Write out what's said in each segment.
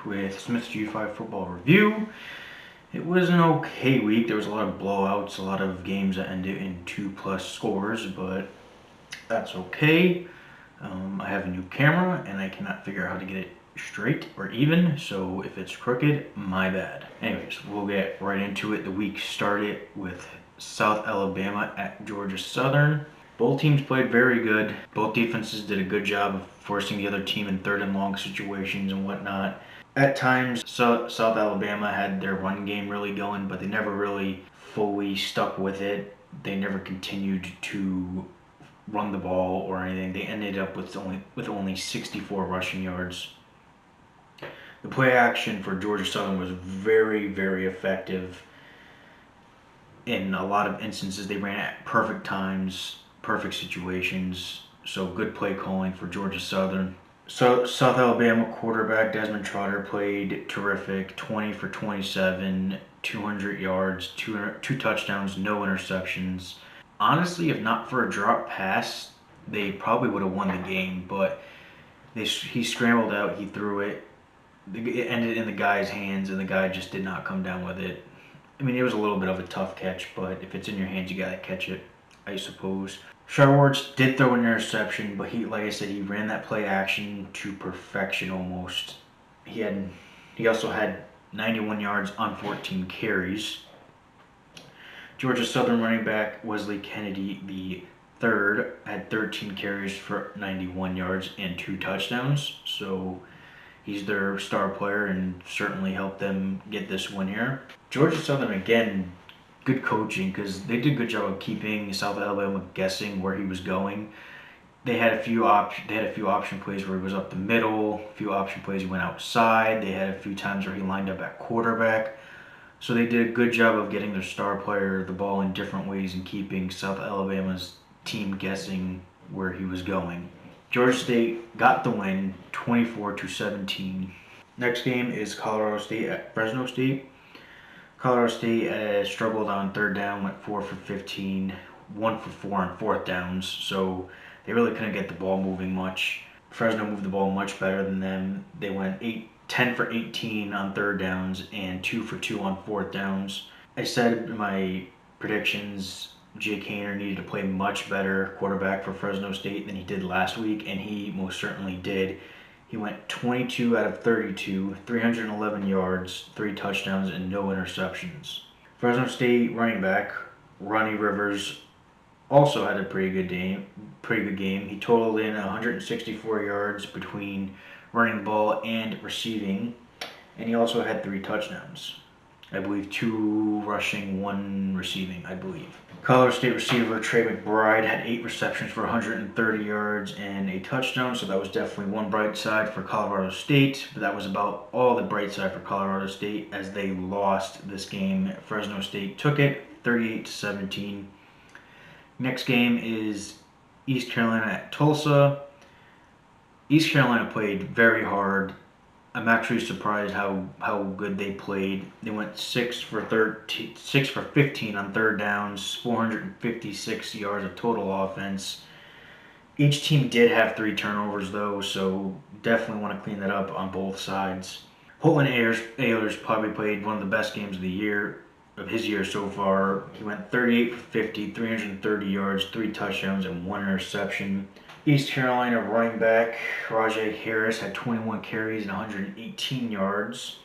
with Smith's G5 Football Review. It was an okay week. There was a lot of blowouts, a lot of games that ended in 2+ scores, but that's okay. I have a new camera and I cannot figure out how to get it straight or even, so if it's crooked, my bad. Anyways, we'll get right into it. The week started with South Alabama at Georgia Southern. Both teams played very good. Both defenses did a good job of forcing the other team in third and long situations and whatnot. At times, South Alabama had their run game really going, but they never really fully stuck with it. They never continued to run the ball or anything. They ended up with only 64 rushing yards. The play action for Georgia Southern was very, very effective. In a lot of instances, they ran at perfect times, perfect situations. So good play calling for Georgia Southern. So South Alabama quarterback Desmond Trotter played terrific. 20 for 27, 200 yards, two touchdowns, no interceptions. Honestly, if not for a drop pass, they probably would have won the game. But he scrambled out, he threw it. It ended in the guy's hands, and the guy just did not come down with it. I mean, it was a little bit of a tough catch, but if it's in your hands, you gotta catch it, I suppose. Sharwards did throw an interception, but like I said, he ran that play action to perfection almost. He also had 91 yards on 14 carries. Georgia Southern running back Wesley Kennedy, the third, had 13 carries for 91 yards and 2 touchdowns. So he's their star player and certainly helped them get this win here. Georgia Southern, again, good coaching because they did a good job of keeping South Alabama guessing where he was going. They had a few option plays where he was up the middle, a few option plays he went outside. They had a few times where he lined up at quarterback. So they did a good job of getting their star player the ball in different ways and keeping South Alabama's team guessing where he was going. Georgia State got the win, 24-17. Next game is Colorado State at Fresno State. Colorado State struggled on third down, went 4 for 15, 1 for 4 on fourth downs, so they really couldn't get the ball moving much. Fresno moved the ball much better than them. They went 10 for 18 on third downs and 2 for 2 on fourth downs. I said in my predictions Jake Haener needed to play much better quarterback for Fresno State than he did last week, and he most certainly did. He went 22 out of 32, 311 yards, 3 touchdowns, and no interceptions. Fresno State running back Ronnie Rivers also had a pretty good game. He totaled in 164 yards between running the ball and receiving, and he also had 3 touchdowns. I believe 2 rushing, 1 receiving, I believe. Colorado State receiver Trey McBride had 8 receptions for 130 yards and a touchdown, so that was definitely one bright side for Colorado State, but that was about all the bright side for Colorado State as they lost this game. Fresno State took it 38-17. Next game is East Carolina at Tulsa. East Carolina played very hard. I'm actually surprised how good they played. They went 6 for 15 on third downs, 456 yards of total offense. Each team did have 3 turnovers though, so definitely want to clean that up on both sides. Holton Ahlers probably played one of the best games of his year so far. He went 38 for 50, 330 yards, 3 touchdowns, and 1 interception. East Carolina running back Rajay Harris had 21 carries and 118 yards.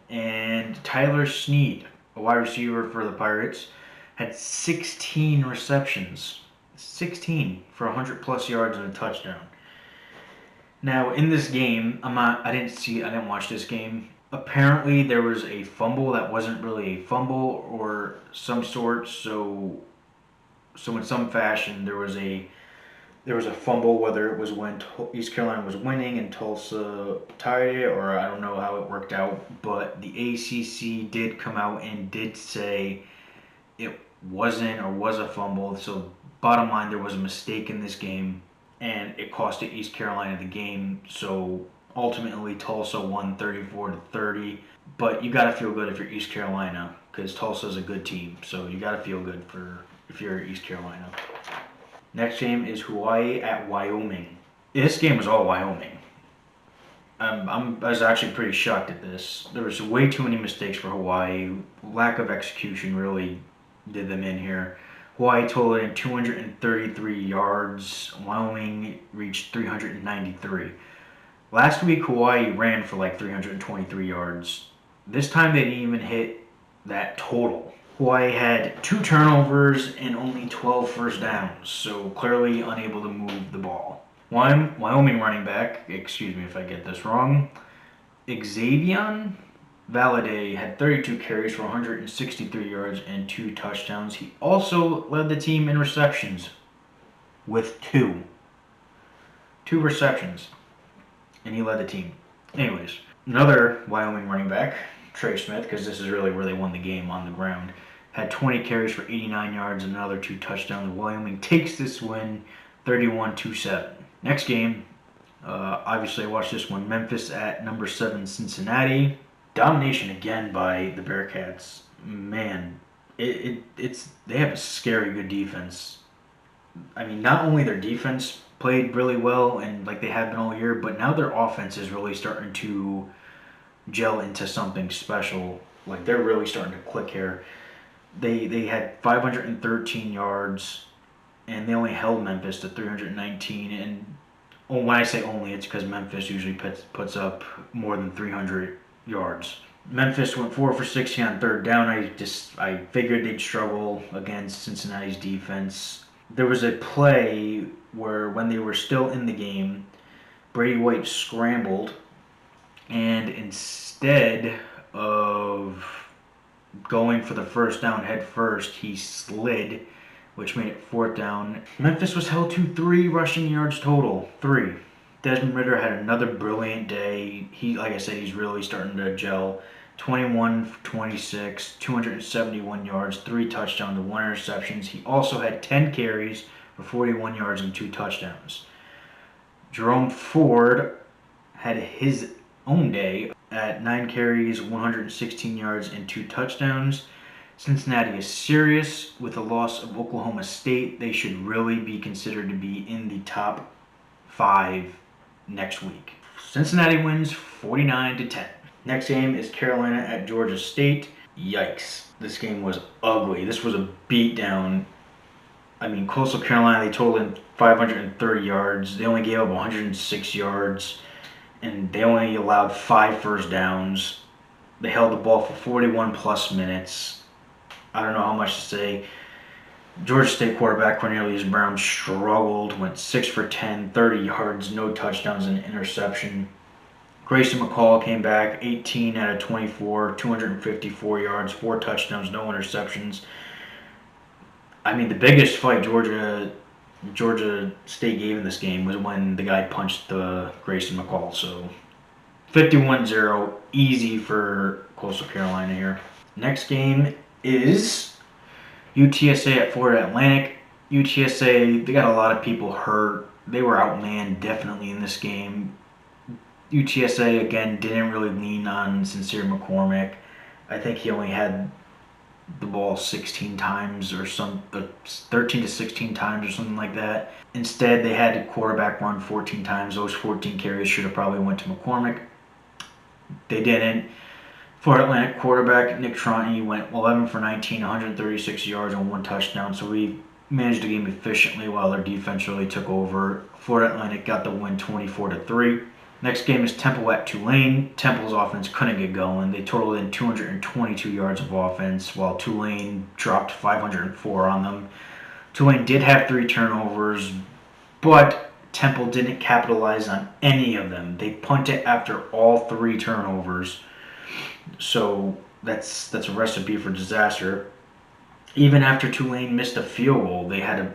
And Tyler Snead, a wide receiver for the Pirates, had 16 receptions. 16 for 100+ yards and a touchdown. Now, in this game, I didn't watch this game. Apparently, there was a fumble that wasn't really a fumble or some sort. So in some fashion, there was a fumble, whether it was when East Carolina was winning and Tulsa tied it, or I don't know how it worked out, but the ACC did come out and did say it wasn't or was a fumble. So bottom line, there was a mistake in this game, and it costed East Carolina the game. So ultimately, Tulsa won 34-30, but you got to feel good if you're East Carolina because Tulsa's a good team, so you got to feel good if you're East Carolina. Next game is Hawaii at Wyoming. This game was all Wyoming. I was actually pretty shocked at this. There was way too many mistakes for Hawaii. Lack of execution really did them in here. Hawaii totaled in 233 yards. Wyoming reached 393. Last week, Hawaii ran for like 323 yards. This time, they didn't even hit that total. Hawaii had 2 turnovers and only 12 first downs, so clearly unable to move the ball. Wyoming running back, excuse me if I get this wrong, Xavier Valade had 32 carries for 163 yards and 2 touchdowns. He also led the team in receptions with 2. 2 receptions. And he led the team. Anyways, another Wyoming running back, Trey Smith, because this is really where they won the game on the ground, had 20 carries for 89 yards and another 2 touchdowns. Wyoming takes this win 31-7. Next game, obviously I watched this one. Memphis at number 7 Cincinnati. Domination again by the Bearcats. Man, it's they have a scary good defense. I mean, not only their defense played really well and like they have been all year, but now their offense is really starting to gel into something special. Like they're really starting to click here. They had 513 yards, and they only held Memphis to 319. And when I say only, it's because Memphis usually puts up more than 300 yards. Memphis went 4 for 60 on third down. I figured they'd struggle against Cincinnati's defense. There was a play where when they were still in the game, Brady White scrambled, and instead of going for the first down head first, he slid, which made it fourth down. Memphis was held to 3 rushing yards total. 3. Desmond Ridder had another brilliant day. Like I said, he's really starting to gel. 21 for 26, 271 yards, 3 touchdowns and 1 interception. He also had 10 carries for 41 yards and 2 touchdowns. Jerome Ford had his own day at 9 carries, 116 yards, and 2 touchdowns. Cincinnati is serious with the loss of Oklahoma State. They should really be considered to be in the top 5 next week. Cincinnati wins 49-10. Next game is Carolina at Georgia State. Yikes. This game was ugly. This was a beatdown. I mean, Coastal Carolina, they totaled in 530 yards. They only gave up 106 yards, and they only allowed 5 first downs. They held the ball for 41 plus minutes. I don't know how much to say. Georgia State quarterback Cornelius Brown struggled, went 6 for 10, 30 yards, no touchdowns, and an interception. Grayson McCall came back 18 out of 24, 254 yards, 4 touchdowns, no interceptions. I mean, the biggest fight Georgia State gave in this game was when the guy punched the Grayson McCall. So 51-0, easy for Coastal Carolina here. Next game is UTSA at Florida Atlantic. UTSA, they got a lot of people hurt. They were outmanned definitely in this game. UTSA, again, didn't really lean on Sincere McCormick. I think he only had the ball 16 times or 13 to 16 times or something like that. Instead, they had the quarterback run 14 times. Those 14 carries should have probably went to McCormick. They didn't. Florida Atlantic quarterback Nick Tronti went 11 for 19, 136 yards and 1 touchdown. So we managed the game efficiently while their defense really took over. Florida Atlantic got the win 24-3. Next game is Temple at Tulane. Temple's offense couldn't get going. They totaled in 222 yards of offense, while Tulane dropped 504 on them. Tulane did have 3 turnovers, but Temple didn't capitalize on any of them. They punted after all 3 turnovers. So that's a recipe for disaster. Even after Tulane missed a field goal, they had a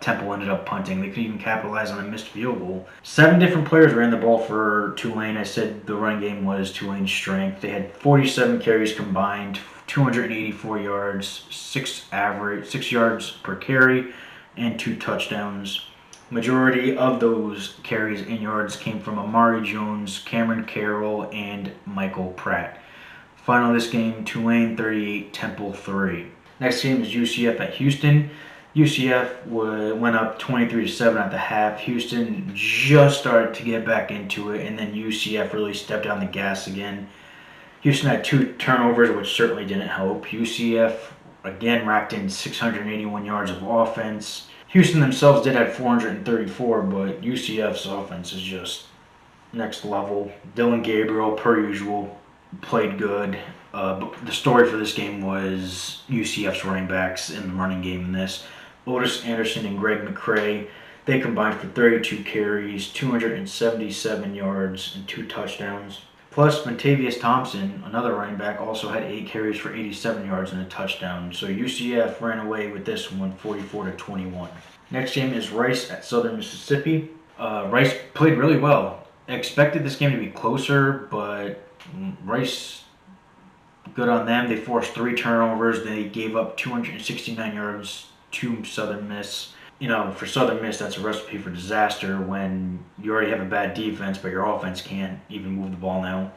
Temple ended up punting. They couldn't even capitalize on a missed field goal. 7 different players ran the ball for Tulane. I said the running game was Tulane's strength. They had 47 carries combined, 284 yards, 6 yards per carry, and 2 touchdowns. Majority of those carries and yards came from Amari Jones, Cameron Carroll, and Michael Pratt. Final of this game, Tulane 38, Temple 3. Next game is UCF at Houston. UCF went up 23-7 at the half. Houston just started to get back into it, and then UCF really stepped on the gas again. Houston had 2 turnovers, which certainly didn't help. UCF again racked in 681 yards of offense. Houston themselves did have 434, but UCF's offense is just next level. Dylan Gabriel, per usual, played good. But the story for this game was UCF's running backs in the running game in this. Otis Anderson and Greg McCray, they combined for 32 carries, 277 yards, and 2 touchdowns. Plus, Montavious Thompson, another running back, also had 8 carries for 87 yards and a touchdown. So UCF ran away with this one, 44-21. Next game is Rice at Southern Mississippi. Rice played really well. I expected this game to be closer, but Rice, good on them. They forced 3 turnovers. They gave up 269 yards to Southern Miss. For Southern Miss, that's a recipe for disaster when you already have a bad defense, but your offense can't even move the ball now.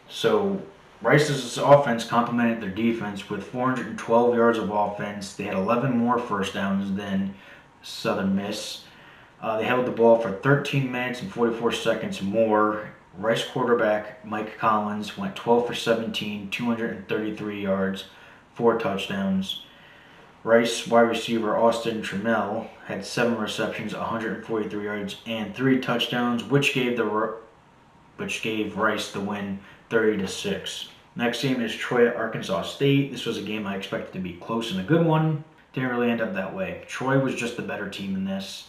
So Rice's offense complemented their defense with 412 yards of offense. They had 11 more first downs than Southern Miss. They held the ball for 13 minutes and 44 seconds more. Rice quarterback Mike Collins went 12 for 17, 233 yards, 4 touchdowns. Rice wide receiver Austin Trammell had 7 receptions, 143 yards, and 3 touchdowns, which gave Rice the win, 30-6. Next game is Troy at Arkansas State. This was a game I expected to be close and a good one. Didn't really end up that way. Troy was just the better team in this.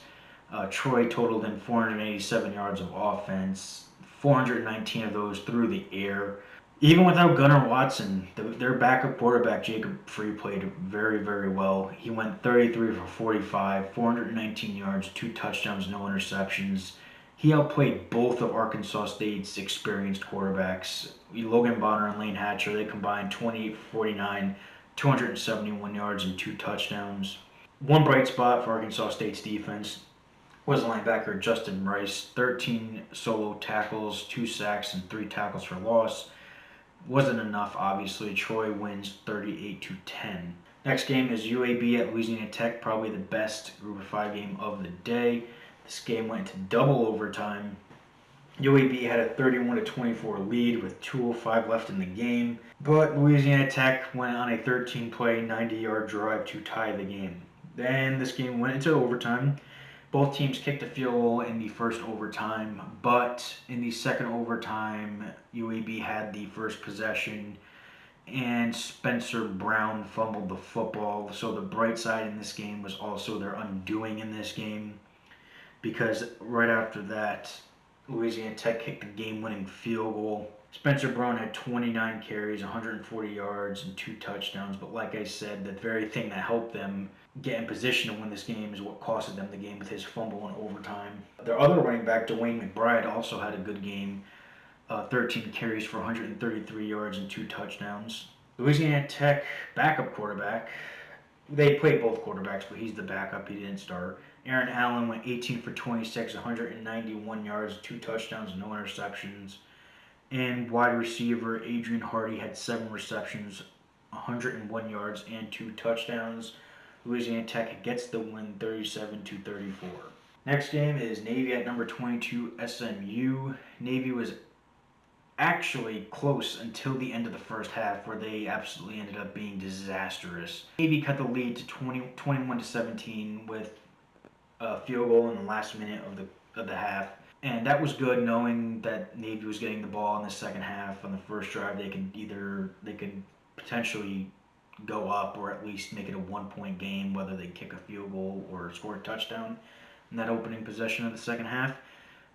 Troy totaled in 487 yards of offense, 419 of those through the air. Even without Gunnar Watson, their backup quarterback, Jacob Free, played very, very well. He went 33 for 45, 419 yards, 2 touchdowns, no interceptions. He outplayed both of Arkansas State's experienced quarterbacks. Logan Bonner and Lane Hatcher, they combined 28 for 49, 271 yards, and 2 touchdowns. One bright spot for Arkansas State's defense was linebacker Justin Rice, 13 solo tackles, 2 sacks, and 3 tackles for loss. Wasn't enough, obviously. Troy wins 38-10. Next game is UAB at Louisiana Tech, probably the best Group of 5 game of the day. This game went to double overtime. UAB had a 31-24 lead with 2:05 left in the game, but Louisiana Tech went on a 13-play, 90-yard drive to tie the game. Then this game went into overtime. Both teams kicked a field goal in the first overtime, but in the second overtime, UAB had the first possession, and Spencer Brown fumbled the football. So the bright side in this game was also their undoing in this game, because right after that, Louisiana Tech kicked the game-winning field goal. Spencer Brown had 29 carries, 140 yards, and 2 touchdowns. But like I said, the very thing that helped them get in position to win this game is what costed them the game with his fumble in overtime. Their other running back, Dwayne McBride, also had a good game. 13 carries for 133 yards and 2 touchdowns. Louisiana Tech backup quarterback, they played both quarterbacks, but he's the backup. He didn't start. Aaron Allen went 18 for 26, 191 yards, 2 touchdowns, no interceptions. And wide receiver Adrian Hardy had 7 receptions, 101 yards, and 2 touchdowns. Louisiana Tech gets the win 37-34. Next game is Navy at number 22 SMU. Navy was actually close until the end of the first half, where they absolutely ended up being disastrous. Navy cut the lead to 21-17 with a field goal in the last minute of the half. And that was good, knowing that Navy was getting the ball in the second half. On the first drive, they could potentially go up, or at least make it a 1-point game, whether they kick a field goal or score a touchdown in that opening possession of the second half.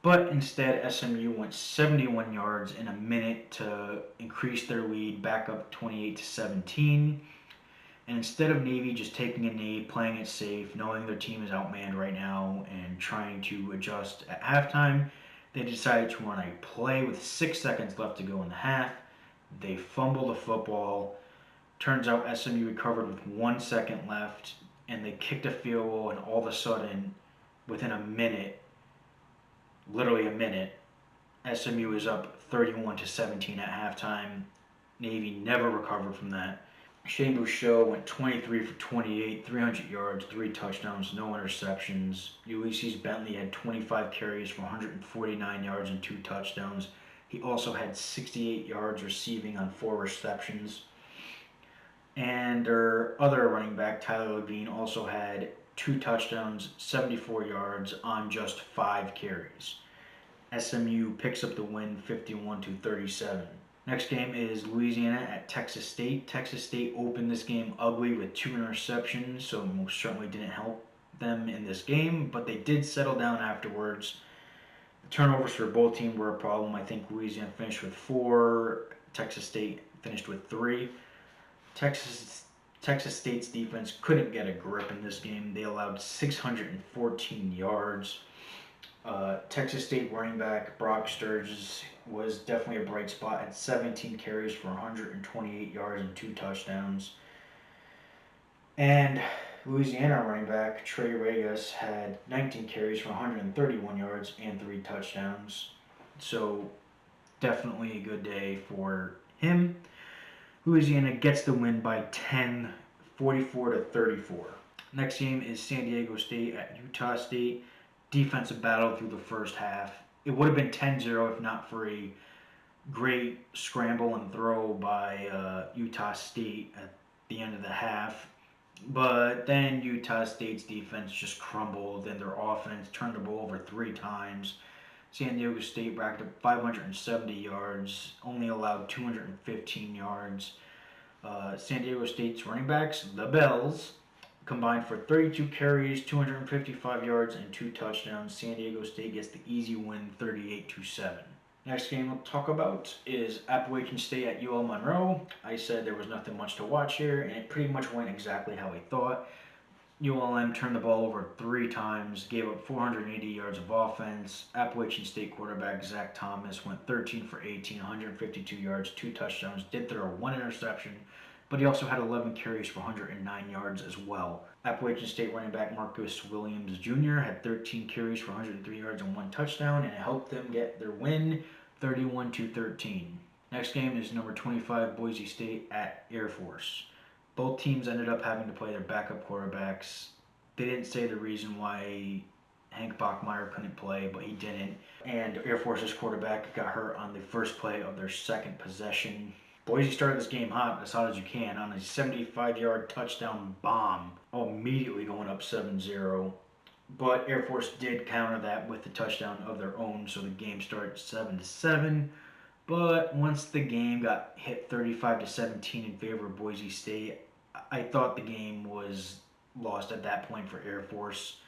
But instead, SMU went 71 yards in a minute to increase their lead back up 28-17. And instead of Navy just taking a knee, playing it safe, knowing their team is outmanned right now, and trying to adjust at halftime, they decided to run a play with 6 seconds left to go in the half. They fumbled the football. Turns out SMU recovered with 1 second left, and they kicked a field goal, and all of a sudden, within a minute, literally a minute, SMU is up 31-17 at halftime. Navy never recovered from that. Shane Bouchot went 23 for 28, 300 yards, 3 touchdowns, no interceptions. Ulysses Bentley had 25 carries for 149 yards and 2 touchdowns. He also had 68 yards receiving on 4 receptions. And their other running back, Tyler Levine, also had 2 touchdowns, 74 yards on just 5 carries. SMU picks up the win 51-37. Next game is Louisiana at Texas State. Texas State opened this game ugly with 2 interceptions, so most certainly didn't help them in this game, but they did settle down afterwards. The turnovers for both teams were a problem. I think Louisiana finished with 4, Texas State finished with 3. Texas State's defense couldn't get a grip in this game. They allowed 614 yards. Texas State running back Brock Sturgis was definitely a bright spot at 17 carries for 128 yards and 2 touchdowns. And Louisiana running back Trey Regas had 19 carries for 131 yards and 3 touchdowns. So definitely a good day for him. Louisiana gets the win by 10, 44-34. Next game is San Diego State at Utah State. Defensive battle through the first half. It would have been 10-0 if not for a great scramble and throw by Utah State at the end of the half. But then Utah State's defense just crumbled and their offense turned the ball over 3 times. San Diego State racked up 570 yards, only allowed 215 yards. San Diego State's running backs, the Bells, combined for 32 carries, 255 yards, and 2 touchdowns. San Diego State gets the easy win, 38-7. Next game we'll talk about is Appalachian State at UL Monroe. I said there was nothing much to watch here, and it pretty much went exactly how I thought. ULM turned the ball over 3 times, gave up 480 yards of offense. Appalachian State quarterback Zach Thomas went 13 for 18, 152 yards, 2 touchdowns, did throw 1 interception, but he also had 11 carries for 109 yards as well. Appalachian State running back Marcus Williams Jr. had 13 carries for 103 yards and 1 touchdown, and it helped them get their win, 31-13. Next game is number 25 Boise State at Air Force. Both teams ended up having to play their backup quarterbacks. They didn't say the reason why Hank Bachmeier couldn't play, but he didn't. And Air Force's quarterback got hurt on the first play of their second possession. Boise started this game hot, as hot as you can, on a 75-yard touchdown bomb, immediately going up 7-0. But Air Force did counter that with the touchdown of their own, so the game started 7-7. But once the game got hit 35-17 in favor of Boise State, I thought the game was lost at that point for Air Force.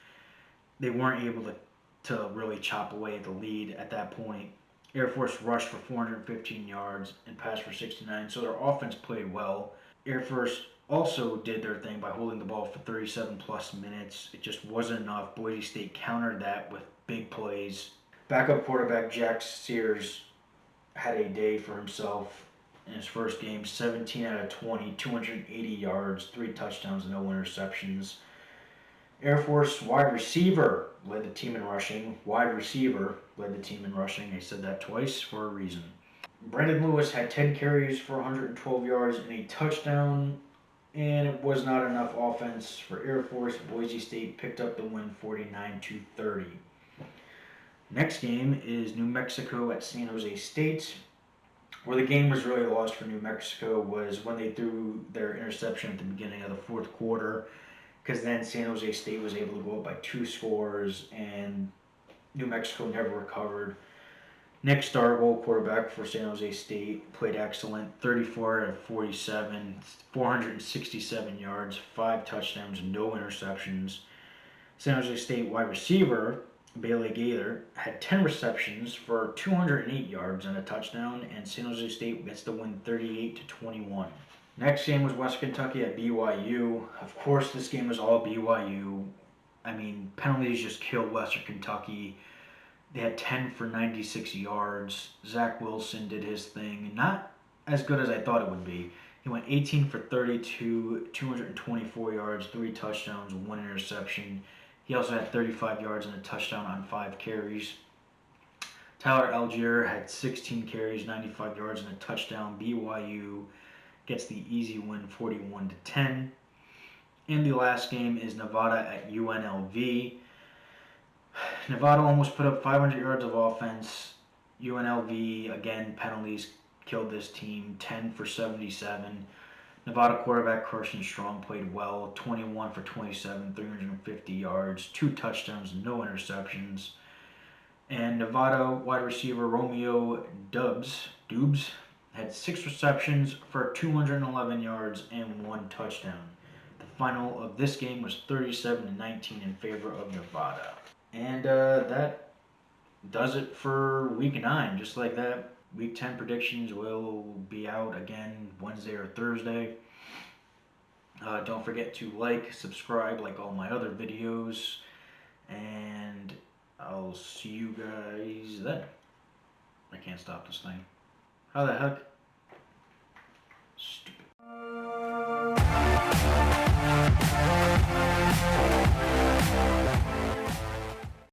They weren't able to really chop away at the lead at that point. Air Force rushed for 415 yards and passed for 69, so their offense played well. Air Force also did their thing by holding the ball for 37-plus minutes. It just wasn't enough. Boise State countered that with big plays. Backup quarterback Jack Sears had a day for himself in his first game, 17 out of 20, 280 yards, 3 touchdowns, no interceptions. Air Force wide receiver led the team in rushing. Wide receiver led the team in rushing. I said that twice for a reason. Brandon Lewis had 10 carries for 112 yards and a touchdown, and it was not enough offense for Air Force. Boise State picked up the win 49-30. Next game is New Mexico at San Jose State. Where the game was really lost for New Mexico was when they threw their interception at the beginning of the fourth quarter, because then San Jose State was able to go up by 2 scores, and New Mexico never recovered. Nick Stargell, quarterback for San Jose State, played excellent, 34 out of 47, 467 yards, 5 touchdowns, no interceptions. San Jose State wide receiver Bailey Gaither had 10 receptions for 208 yards and a touchdown, and San Jose State gets the win 38-21. Next game was West Kentucky at BYU. Of course, this game was all BYU. I mean, penalties just killed Western Kentucky. They had 10 for 96 yards. Zach Wilson did his thing. Not as good as I thought it would be. He went 18 for 32, 224 yards, 3 touchdowns, 1 interception. He also had 35 yards and a touchdown on 5 carries. Tyler Algier had 16 carries, 95 yards, and a touchdown. BYU gets the easy win 41-10. And the last game is Nevada at UNLV. Nevada almost put up 500 yards of offense. UNLV, again, penalties killed this team, 10 for 77. Nevada quarterback Carson Strong played well, 21 for 27, 350 yards, 2 touchdowns, no interceptions. And Nevada wide receiver Romeo Dubes had 6 receptions for 211 yards and 1 touchdown. The final of this game was 37-19 in favor of Nevada. And that does it for week 9. Just like that, week 10 predictions will be out again Wednesday or Thursday. Don't forget to like, subscribe, like all my other videos, and I'll see you guys then. I can't stop this thing. How the heck? Stupid.